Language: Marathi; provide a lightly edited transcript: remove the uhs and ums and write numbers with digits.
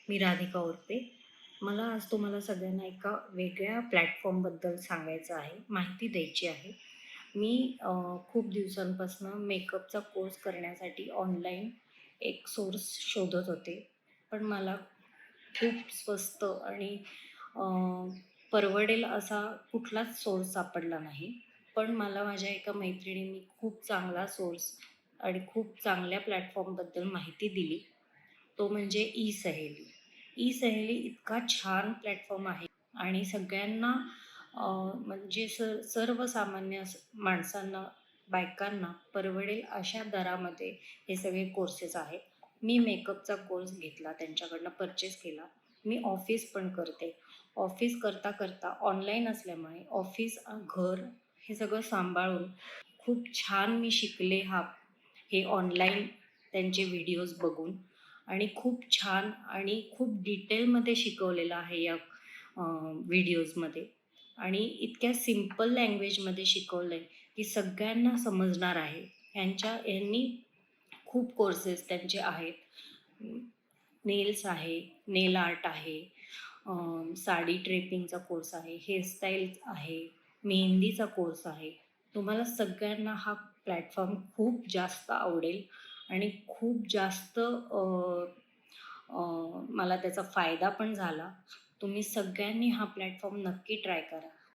मी राधिका उर्पे. मला आज तुम्हाला सगळ्यांना एका वेगळ्या प्लॅटफॉर्मबद्दल सांगायचं आहे, माहिती द्यायची आहे. मी खूप दिवसांपासून मेकअपचा कोर्स करण्यासाठी ऑनलाईन एक सोर्स शोधत होते. पण मला खूप स्वस्त आणि अ, परवडेल असा कुठलाच सोर्स सापडला नाही. पण मला माझ्या एका मैत्रिणीने खूप चांगला सोर्स आणि खूप चांगल्या प्लॅटफॉर्मबद्दल माहिती दिली. तो म्हणजे ई-सहेली. ई-सहेली इतका छान प्लॅटफॉर्म आहे आणि सगळ्यांना म्हणजे सर्वसामान्य माणसांना, बायकांना परवडेल अशा दरामध्ये हे सगळे कोर्सेस आहेत. मी मेकअपचा कोर्स घेतला, त्यांच्याकडनं परचेस केला. मी ऑफिस पण करते. ऑफिस करता ऑनलाईन असल्यामुळे ऑफिस, घर हे सगळं सांभाळून खूप छान मी शिकले हे ऑनलाईन त्यांचे व्हिडिओज बघून. आणि खूप छान आणि खूप डिटेलमध्ये शिकवलेलं आहे या व्हिडिओजमध्ये. आणि इतक्या सिंपल लँग्वेजमध्ये शिकवलं आहे की सगळ्यांना समजणार आहे. यांनी खूप कोर्सेस त्यांचे आहेत. नेल्स आहे, नेल आर्ट आहे, साडी ड्रेपिंगचा कोर्स आहे, हेअरस्टाईल आहे, मेहंदीचा कोर्स आहे. तुम्हाला सगळ्यांना हा प्लॅटफॉर्म खूप जास्त आवडेल आणि खूप जास्त मला त्याचा फायदा पण झाला. तुम्ही सगळ्यांनी हा प्लॅटफॉर्म नक्की ट्राय करा.